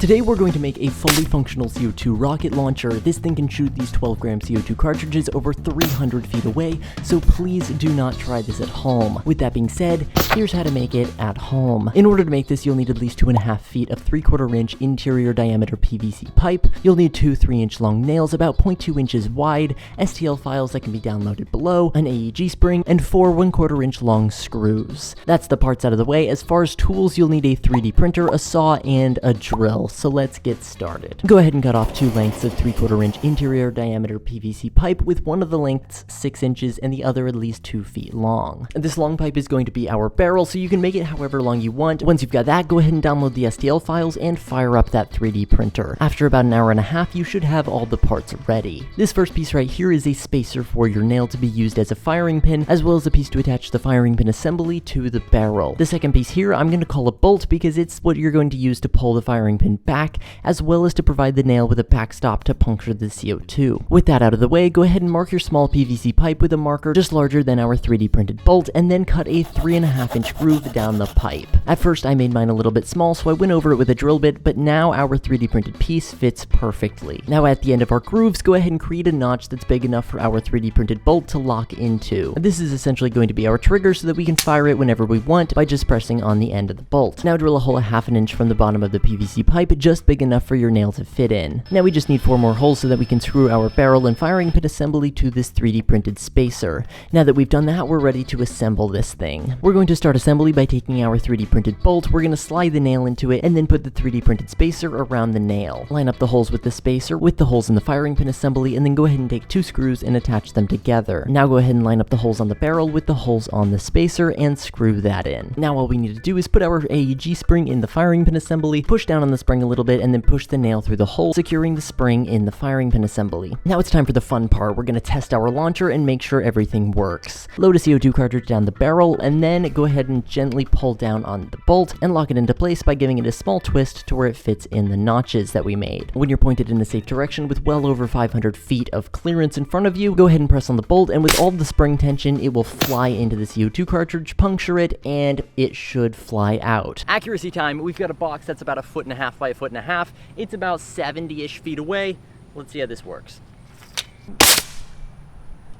Today we're going to make a fully functional CO2 rocket launcher. This thing can shoot these 12 gram CO2 cartridges over 300 feet away, so please do not try this at home. With that being said, here's how to make it at home. In order to make this, you'll need at least 2.5 feet of 3/4 inch interior diameter PVC pipe. You'll need 2 3-inch long nails about 0.2 inches wide, STL files that can be downloaded below, an AEG spring, and 4 1/4 inch long screws. That's the parts out of the way. As far as tools, you'll need a 3D printer, a saw, and a drill. So let's get started. Go ahead and cut off 2 lengths of 3/4 inch interior diameter PVC pipe, with one of the lengths 6 inches and the other at least 2 feet long. This long pipe is going to be our barrel, so you can make it however long you want. Once you've got that, go ahead and download the STL files and fire up that 3D printer. After about an hour and a half, you should have all the parts ready. This first piece right here is a spacer for your nail to be used as a firing pin, as well as a piece to attach the firing pin assembly to the barrel. The second piece here, I'm going to call a bolt because it's what you're going to use to pull the firing pin back, as well as to provide the nail with a backstop to puncture the CO2. With that out of the way, go ahead and mark your small PVC pipe with a marker just larger than our 3D printed bolt, and then cut a 3.5 inch groove down the pipe. At first I made mine a little bit small, so I went over it with a drill bit, but now our 3D printed piece fits perfectly. Now at the end of our grooves, go ahead and create a notch that's big enough for our 3D printed bolt to lock into. This is essentially going to be our trigger so that we can fire it whenever we want by just pressing on the end of the bolt. Now drill a hole 1/2 inch from the bottom of the PVC pipe, just big enough for your nail to fit in. Now we just need 4 more holes so that we can screw our barrel and firing pin assembly to this 3D printed spacer. Now that we've done that, we're ready to assemble this thing. We're going to start assembly by taking our 3D printed bolt, we're going to slide the nail into it, and then put the 3D printed spacer around the nail. Line up the holes with the spacer with the holes in the firing pin assembly, and then go ahead and take 2 screws and attach them together. Now go ahead and line up the holes on the barrel with the holes on the spacer and screw that in. Now all we need to do is put our AEG spring in the firing pin assembly, push down on the spring a little bit, and then push the nail through the hole, securing the spring in the firing pin assembly. Now it's time for the fun part. We're going to test our launcher and make sure everything works. Load a CO2 cartridge down the barrel, and then go ahead and gently pull down on the bolt and lock it into place by giving it a small twist to where it fits in the notches that we made. When you're pointed in a safe direction with well over 500 feet of clearance in front of you, go ahead and press on the bolt, and with all the spring tension, it will fly into the CO2 cartridge, puncture it, and it should fly out. Accuracy time. We've got a box that's about 1.5 by 1.5 feet. It's about 70-ish feet away. Let's see how this works.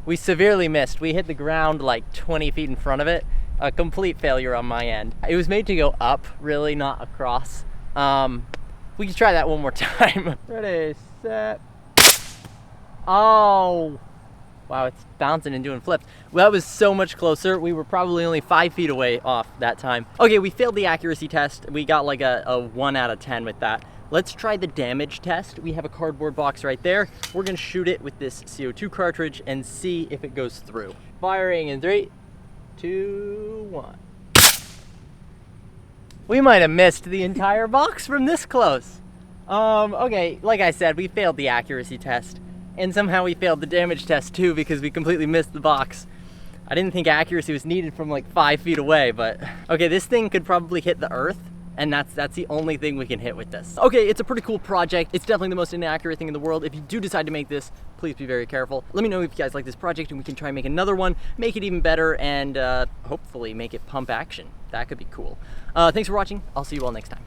We severely missed. We hit the ground like 20 feet in front of it. A complete failure on my end. It was made to go up, really, not across. We can try that one more time. Ready, set. Oh! Wow, it's bouncing and doing flips. Well, that was so much closer. We were probably only 5 feet away off that time. Okay, we failed the accuracy test. We got like a 1 out of 10 with that. Let's try the damage test. We have a cardboard box right there. We're gonna shoot it with this CO2 cartridge and see if it goes through. Firing in 3, 2, 1. We might have missed the entire box from this close. Okay, like I said, we failed the accuracy test. And somehow we failed the damage test too because we completely missed the box. I didn't think accuracy was needed from like 5 feet away, but okay, this thing could probably hit the earth, and that's the only thing we can hit with this. Okay, it's a pretty cool project. It's definitely the most inaccurate thing in the world. If you do decide to make this, please be very careful. Let me know if you guys like this project and we can try and make another one, make it even better, and hopefully make it pump action. That could be cool. Thanks for watching. I'll see you all next time.